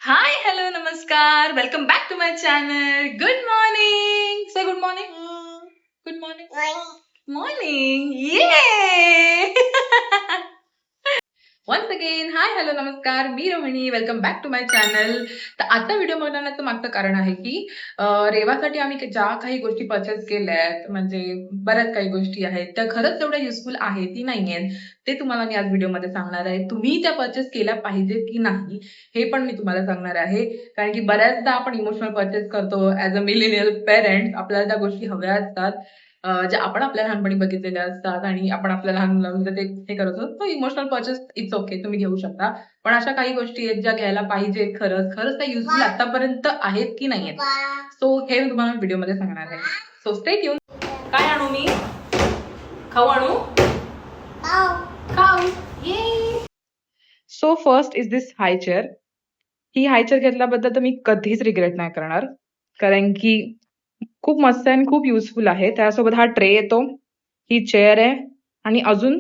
Hi, hello, namaskar. Welcome back to my channel. Good morning. Say good morning. Good morning. Morning. Yay! Once again hi hello नमस्कार, मी Rohini. Welcome back to my channel. तर आता video बनवण्याचं मागचं कारण आहे की रेवासाठी आम्ही ज्या काही गोष्टी परचेस केल्यात, म्हणजे बऱ्याच काही गोष्टी आहेत त्या खरंच तेवढ्या युजफुल आहेत की नाही आहेत ते तुम्हाला मी आज व्हिडिओमध्ये सांगणार आहे. तुम्ही त्या परचेस केल्या पाहिजेत की नाही हे पण मी तुम्हाला सांगणार आहे. कारण की बऱ्याचदा आपण इमोशनल परचेस करतो ऍज अ मिलेनियल पेरेंट. आपल्याला त्या गोष्टी हव्या असतात जे आपण आपल्या लहानपणी बघितलेल्या असतात आणि आपण आपल्या लहान मुलांमध्ये ते हे करत असतो. इमोशनल परचेस इट्स ओके, तुम्ही घेऊ शकता. पण अशा काही गोष्टी आहेत ज्या घ्यायला पाहिजेत, खरंच खरंच त्या युजफुल आतापर्यंत आहेत की नाही आहेत. सो हे मी तुम्हाला व्हिडिओमध्ये सांगणार आहे. So stay tune. काय आणू मी? खाऊ आणू? खाऊ. ये. So first is this high chair. He high chair घेतल्याबद्दल तर मी कधीच रिग्रेट नाही करणार, कारण की खूप मस्त आहे आणि खूप युजफुल आहे. त्यासोबत हा ट्रे येतो, ही चेअर आहे आणि अजून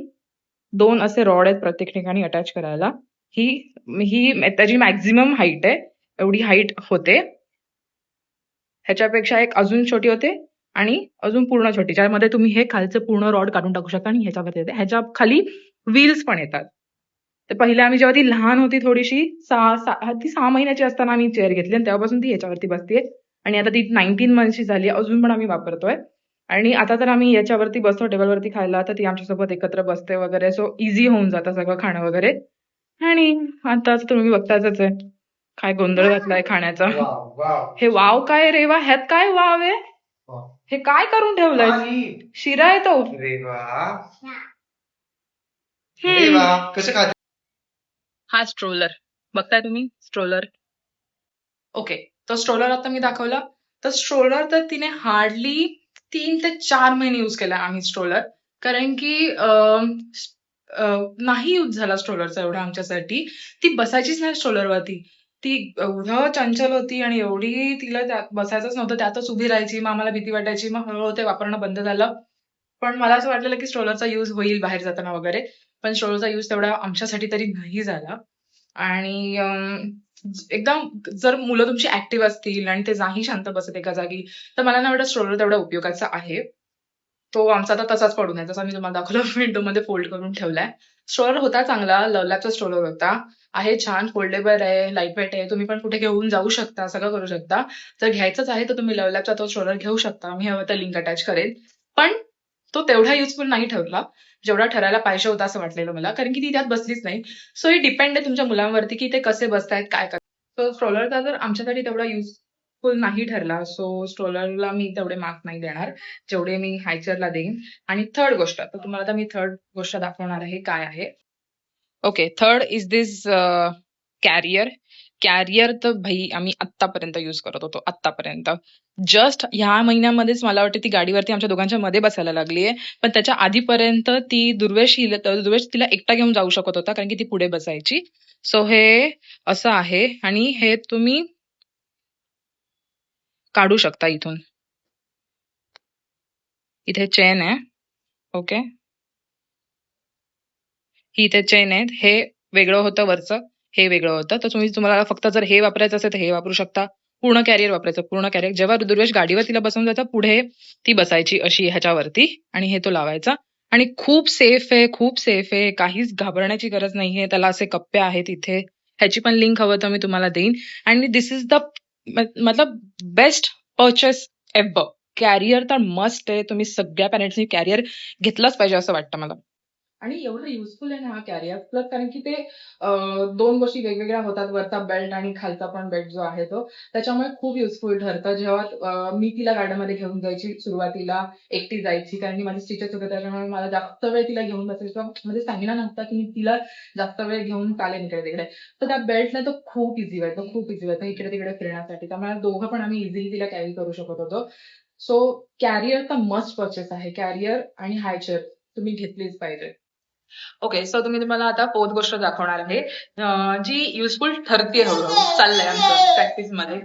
2 असे रॉड आहेत प्रत्येक ठिकाणी अटॅच करायला. ही ही त्याची मॅक्झिमम हाईट आहे, एवढी हाईट होते. ह्याच्यापेक्षा एक अजून छोटी होते आणि अजून पूर्ण छोटी, ज्यामध्ये तुम्ही हे खालचं पूर्ण रॉड काढून टाकू शकता आणि ह्याच्यामध्ये येते. ह्याच्या खाली व्हील्स पण येतात. तर पहिले आम्ही जेव्हा ती लहान होती थोडीशी, ती 6 महिन्याची असताना आम्ही चेअर घेतली आणि तेव्हापासून ती ह्याच्यावरती बसतेय आणि आता ती 19 मंथची झाली, अजून पण आम्ही वापरतोय. आणि आता तर आम्ही याच्यावरती बसतो टेबलवरती खायला, तर ती आमच्यासोबत एकत्र बसते वगैरे. सो इझी होऊन जातं सगळं खाणं वगैरे. आणि आता तुम्ही बघताच आहे काय गोंधळ घातलाय खाण्याचा. हे वाव काय रेवा, ह्यात काय वाव आहे? हे काय करून ठेवलंय? शिरा आहे तो. हा स्ट्रोलर बघताय तुम्ही, स्ट्रोलर. ओके, तो स्ट्रोलर आता मी दाखवला. तर स्ट्रोलर तर तिने हार्डली 3 ते 4 महिने यूज केला आम्ही स्ट्रोलर, कारण की नाही यूज झाला स्ट्रोलरचा एवढा आमच्यासाठी. ती बसायचीच नाही स्ट्रोलरवरती. ती एवढं चंचल होती आणि एवढी तिला त्यात बसायचंच नव्हतं, त्यातच उभी राहायची. मग आम्हाला भीती वाटायची. मग हळूहळू ते वापरणं बंद झालं. पण मला असं वाटलेलं की स्ट्रोलरचा यूज होईल बाहेर जाताना वगैरे, पण स्ट्रोलरचा यूज तेवढा आमच्यासाठी तरी नाही झाला. आणि एकदम जर मुलं तुमची ऍक्टिव्ह असतील आणि ते नाही शांत बसत एका जागी, तर मला नाही वाटत स्ट्रोलर तेवढा उपयोगाचा आहे. तो आमचा आता तसाच पडून आहे, जसा मी तुम्हाला दाखवला विंडोमध्ये फोल्ड करून ठेवलाय. स्ट्रोलर होता चांगला, लवलॅपचा स्ट्रोलर होता. आहे छान, फोल्डेबल आहे, लाईट वेट आहे. तुम्ही पण कुठे घेऊन जाऊ शकता, सगळं करू शकता. जर घ्यायचंच आहे तर तुम्ही लवलॅपचा तो स्ट्रोलर घेऊ शकता. मी हवं तर लिंक अटॅच करेन. पण तो तेवढा युजफुल नाही ठरला जेवढा ठरायला पाहिजे होता असं वाटलेलं मला, कारण की ती त्यात बसलीच नाही. सो हे डिपेंड आहे तुमच्या मुलांवरती की ते कसे बसतायत, काय करतात. सो स्ट्रोलरचा जर आमच्यासाठी तेवढा युजफुल नाही ठरला, सो स्ट्रोलरला मी तेवढे मार्क नाही देणार जेवढे मी हायचरला देईन. आणि थर्ड गोष्ट, तर तुम्हाला आता मी थर्ड गोष्ट दाखवणार आहे काय आहे. Okay, third is this career. Career तर भाई आम्ही आत्तापर्यंत यूज करत होतो, आत्तापर्यंत. जस्ट ह्या महिन्यामध्येच मला वाटते ती गाडीवरती आमच्या दोघांच्या मध्ये बसायला लागलीये. पण त्याच्या आधीपर्यंत ती दुर्वेश तिला एकटा घेऊन जाऊ शकत होता, कारण की ती पुढे बसायची. सो हे असं आहे आणि हे तुम्ही काढू शकता इथून. इथे चेन आहे. ओके, ही इथे चेन आहे. हे वेगळं होतं वरचं, हे वेगळं होतं. तर तुम्हाला फक्त जर हे वापरायचं असेल तर हे वापरू शकता. पूर्ण कॅरियर वापरायचं, पूर्ण कॅरियर. जेव्हा दुर्वेश गाडीवर तिला बसवून जायचा, पुढे ती बसायची अशी ह्याच्यावरती आणि हे तो लावायचा. आणि खूप सेफ आहे, खूप सेफ आहे. काहीच घाबरण्याची गरज नाहीये. त्याला असे कप्पे आहेत इथे. ह्याची पण लिंक हवं तर मी तुम्हाला देईन. आणि दिस इज द मतलब बेस्ट परचेस एव्हर. कॅरियर तर मस्ट आहे. तुम्ही सगळ्या पॅरेंट्सनी कॅरियर घेतलंच पाहिजे असं वाटतं मला. आणि एवढं युजफुल आहे ना हा कॅरियर, प्लस कारण की ते 2 गोष्टी वेगवेगळ्या होतात, वरचा बेल्ट आणि खालचा पण बेल्ट जो आहे तो. त्याच्यामुळे खूप युजफुल ठरतं. जेव्हा मी तिला गार्डनमध्ये घेऊन जायची सुरुवातीला, एकटी जायची, कारण की माझे स्टिचेस होते, त्याच्यामुळे मला जास्त वेळ तिला घेऊन बसायचं म्हणजे स्टॅमिना नव्हता की मी तिला जास्त वेळ घेऊन चालेन इकडे तिकडे. तर त्या बेल्टने तो खूप इझी व्हायचं, खूप इझी व्हायचं इकडे तिकडे फिरण्यासाठी. त्यामुळे दोघं पण आम्ही इझिली तिला कॅरी करू शकत होतो. सो कॅरियर तर मस्ट परचेस आहे. कॅरियर आणि हाय चेअर तुम्ही घेतलीच पाहिजे. ओके, सो तुम्हाला आता फोर्थ गोष्ट दाखवणार आहे, जी युजफुल ठरते. हळूहळू चाललंय आमचं प्रॅक्टिस मध्ये.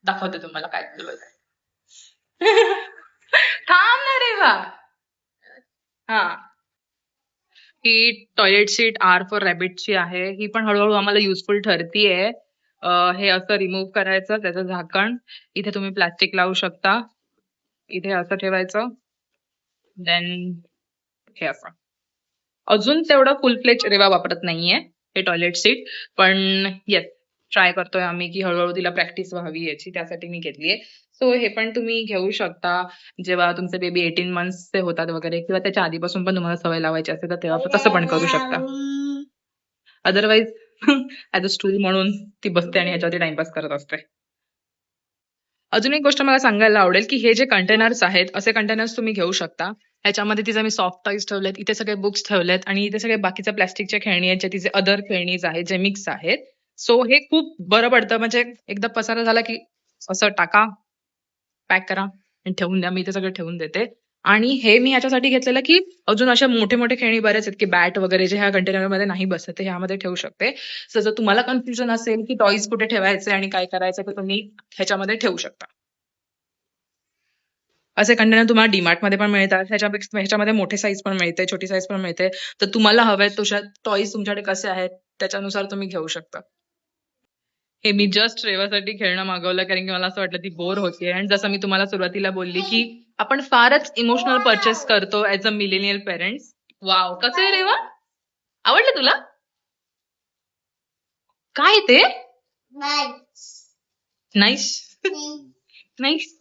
दाखवते तुम्हाला काय चालू आहे. थांब ना रे वा. हा, ही टॉयलेट सीट आर फॉर रॅबिटची आहे. ही पण हळूहळू आम्हाला युजफुल ठरतीये. हे असं रिमूव्ह करायचं त्याचं झाकण. इथे तुम्ही प्लास्टिक लावू शकता. इथे असं ठेवायचं. देन हे असं. अजून तेवढं फुल फ्लेज रेवा वापरत नाहीये हे टॉयलेट सीट. पण येस, ट्राय करतोय आम्ही की हळूहळू तिला प्रॅक्टिस व्हावी याची, त्यासाठी मी घेतलीये. सो हे पण तुम्ही घेऊ शकता जेव्हा तुमचे बेबी 18 मंथ्सचे होतात वगैरे, किंवा त्याच्या आधीपासून पण तुम्हाला सवय लावायची असेल तर तेव्हा तसं पण करू शकता. अदरवाईज ऍज अ स्टूल म्हणून ती बसते आणि ह्याच्यावरती टाइमपास करत असते. अजून एक गोष्ट मला सांगायला आवडेल की हे जे कंटेनर्स आहेत, असे कंटेनर्स तुम्ही घेऊ शकता. ह्याच्यामध्ये तिचे मी सॉफ्ट टॉईज ठेवलेत, इथे सगळे बुक्स ठेवलेत आणि इथे सगळे बाकीच्या प्लास्टिकच्या खेळणी आहेत, जे तिचे अदर खेळणीज आहेत जे मिक्स आहेत. सो हे खूप बरं पडतं. म्हणजे एकदा पसारा झाला की असं टाका, पॅक करा आणि ठेवून द्या. मी इथे सगळं ठेवून देते. आणि हे मी ह्याच्यासाठी घेतलेलं की अजून अशा मोठे मोठे खेळणी बरेच आहेत की बॅट वगैरे जे ह्या कंटेनरमध्ये नाही बसत, ते ह्यामध्ये ठेवू शकते. सो जर तुम्हाला कन्फ्युजन असेल की टॉईज कुठे ठेवायचे आणि काय करायचं, तर तुम्ही ह्याच्यामध्ये ठेवू शकता. असे कंटेनर तुम्हाला डीमार्ट मध्ये पण मिळतात. ह्याच्यामध्ये मोठे साईज पण मिळते, छोटी साईज पण मिळते. तर तुम्हाला हवे तशा टॉईज तुमच्याकडे कसे आहेत त्याच्यानुसार तुम्ही घेऊ शकता. हे मी जस्ट रेवासाठी खेळणं मागवलं कारण की मला असं वाटलं ती बोर होतीये. आणि जसं मी तुम्हाला सुरुवातीला बोलली की आपण फारच इमोशनल परचेस करतो as a millennial parents. Wow, कसं आहे रेवा? आवडलं तुला? काय ते? नाईस. नाईस.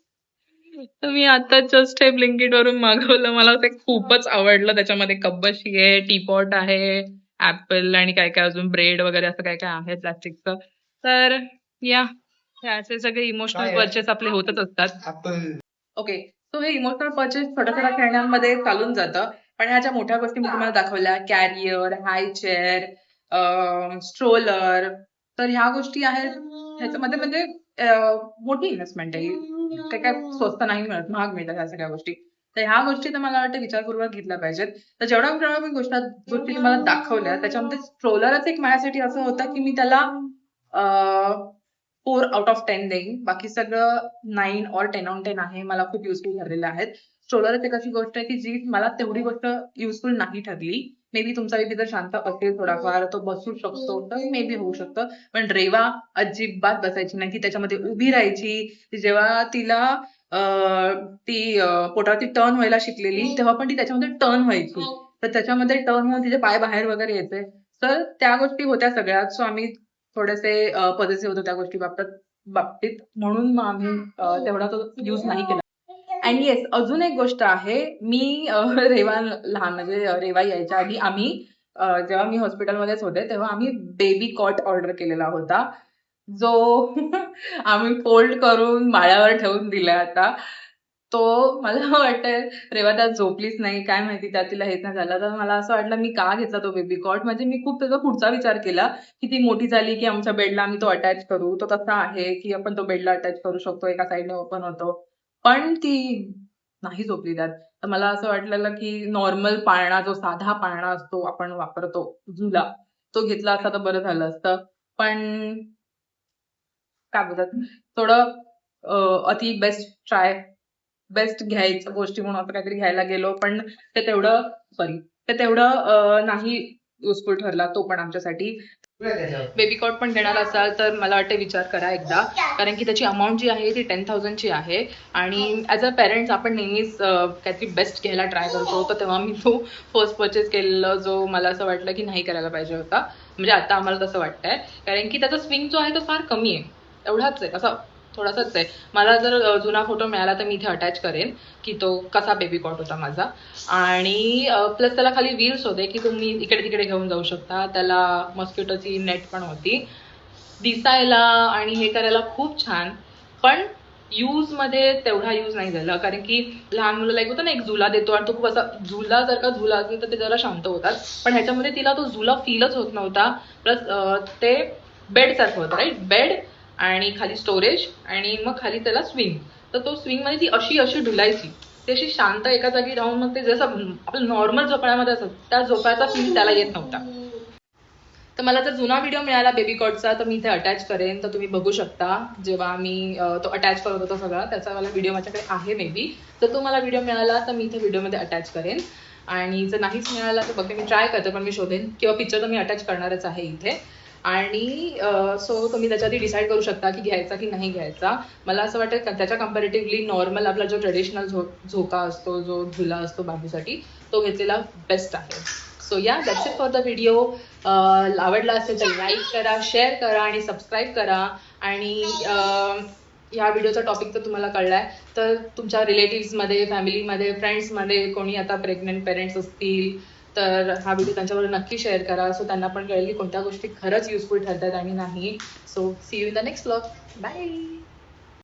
तर मी आता जस्ट हे ब्लिंकिट वरून मागवलं. मला ते खूपच आवडलं. त्याच्यामध्ये कपबशी आहे, टीपॉट आहे, ऍपल आणि काय काय अजून ब्रेड वगैरे असं काय काय आहे प्लास्टिकचं. तर या हे असे सगळे इमोशनल परचेस आपले होतच असतात. ओके, सो हे इमोशनल परचेस छोट्या छोट्या खेळण्यांमध्ये चालून जातं. पण ह्या ज्या मोठ्या गोष्टी मी तुम्हाला दाखवल्या, कॅरियर, हाय चेअर, स्ट्रोलर, तर ह्या गोष्टी आहेत. ह्याच्यामध्ये म्हणजे मोठी इन्व्हेस्टमेंट आहे. ते काय स्वस्त नाही मिळत, महाग मिळतात ह्या सगळ्या गोष्टी. तर ह्या गोष्टी तर मला वाटतं विचारपूर्वक घेतल्या पाहिजेत. तर जेवढ्या जेवढ्या मी गोष्टी तुम्हाला दाखवल्या, त्याच्यामध्ये स्ट्रोलरच एक माझ्यासाठी असं होतं की मी त्याला 4 आउट ऑफ 10 देईन. बाकी सगळं 9 और 10 ऑन 10 आहे. मला खूप युजफुल ठरलेले आहेत. स्ट्रोलर एक अशी गोष्ट आहे की जी मला तेवढी गोष्ट युजफुल नाही ठरली. मे बी तुमचा बेबी जर शांत असेल थोडाफार, तो बसू शकतो, तर मे बी होऊ शकतं. पण रेवा अजिबात बसायची नाही. ती त्याच्यामध्ये उभी राहायची. जेव्हा तिला पोटावरती टर्न व्हायला शिकलेली, तेव्हा पण ती त्याच्यामध्ये टर्न व्हायची. तर त्याच्यामध्ये टर्न होऊन तिचे पाय बाहेर वगैरे यायचे. तर त्या गोष्टी होत्या सगळ्यात. सो आम्ही थोडेसे पॉझिटिव्ह होतो त्या गोष्टी बाबतीत. म्हणून मग आम्ही तेवढा तो यूज नाही केला. अँड येस, अजून एक गोष्ट आहे. मी रेवा लहान म्हणजे रेवा यायच्या आधी आम्ही जेव्हा मी हॉस्पिटलमध्येच होते, तेव्हा आम्ही बेबी कॉट ऑर्डर केलेला होता. जो आम्ही फोल्ड करून माळ्यावर ठेवून दिलाय आता. तो मला वाटतंय रेवा त्यात झोपलीच नाही. काय माहिती त्यात तिला हेच नाही झालं. तर मला असं वाटलं मी का घेतला तो बेबी कॉट. म्हणजे मी खूप त्याचा पुढचा विचार केला की ती मोठी झाली की आमच्या बेडला आम्ही तो अटॅच करू. तो तसा आहे की आपण तो बेडला अटॅच करू शकतो, एका साईडने ओपन होतो. पण ती नाही झोपली त्यात. तर मला असं वाटलेलं की नॉर्मल पाळणा, जो साधा पाळणा असतो आपण वापरतो झुला, तो घेतला असता तर बरं झालं असतं. पण काय बोलतात, थोडं अति बेस्ट घ्यायचं गोष्टी म्हणून असं काहीतरी घ्यायला गेलो. पण ते तेवढं नाही युजफुल ठरला तो पण आमच्यासाठी. बेबी कॉट पण घेणार असाल तर मला वाटतं विचार करा एकदा. कारण की त्याची अमाऊंट जी आहे ती 10,000 ची आहे. आणि ऍज अ पेरेंट्स आपण नेहमीच काहीतरी बेस्ट घ्यायला ट्राय करतो. तर तेव्हा मी तो फर्स्ट परचेस केलेला जो मला असं वाटलं की नाही करायला पाहिजे होता. म्हणजे आता आम्हाला तसं वाटतंय. कारण की त्याचा स्विंग जो आहे तो फार कमी आहे. एवढाच आहे, असा थोडासाच आहे. मला जर जुना फोटो मिळाला तर मी इथे अटॅच करेन की तो कसा बेबी कॉट होता माझा. आणि प्लस त्याला खाली व्हील्स होते की तुम्ही इकडे तिकडे घेऊन जाऊ शकता. त्याला मॉस्किटोची नेट पण होती. दिसायला आणि हे करायला खूप छान. पण यूज मध्ये तेवढा यूज नाही झाला. कारण की लहान मुलाला एक होतं ना, एक झुला देतो आणि तो खूप असा झुला जर का झुला असेल तर ते जरा शांत होतात. पण ह्याच्यामध्ये तिला तो झुला फीलच होत नव्हता. प्लस ते बेड सारखं होतं, राईट? बेड आणि खाली स्टोरेज आणि मग खाली त्याला स्विंग. तर तो स्विंग मध्ये ती अशी अशी ढुलायची. ती अशी शांत एका जागी राहून मग ते जसं आपलं नॉर्मल झोपाळ्यामध्ये असत त्या झोपाळ्याचा फील त्याला येत नव्हता. तर मला जर जुना व्हिडिओ मिळाला बेबी कॉटचा तर मी इथे अटॅच करेन. तर तुम्ही बघू शकता जेव्हा मी तो अटॅच करत होतो सगळा त्याचा मला व्हिडिओ माझ्याकडे आहे मे बी. तर तो मला व्हिडिओ मिळाला तर मी इथे व्हिडिओमध्ये अटॅच करेन. आणि जर नाहीच मिळाला तर बघते मी, ट्राय करते, पण मी शोधेन, किंवा पिक्चर तर मी अटॅच करणारच आहे इथे. आणि सो तुम्ही त्याच्यावरती डिसाईड करू शकता की घ्यायचा की नाही घ्यायचा. मला असं वाटतं का त्याच्या कम्पॅरेटिव्हली नॉर्मल आपला जो ट्रेडिशनल झोका असतो, जो झुला असतो बांबूसाठी, तो घेतलेला बेस्ट आहे. सो या, that's it for the video. आवडला असेल तर लाईक करा, शेअर करा आणि सबस्क्राईब करा. आणि ह्या व्हिडिओचा टॉपिक तर तुम्हाला कळलाय, तर तुमच्या रिलेटिव्समध्ये, फॅमिलीमध्ये, फ्रेंड्समध्ये कोणी आता प्रेग्नंट पेरेंट्स असतील तर हा व्हिडिओ त्यांच्यावर नक्की शेअर करा, सो त्यांना पण कळेल की कोणत्या गोष्टी खरंच युजफुल ठरतात आणि नाही. So see you in the next vlog. Bye.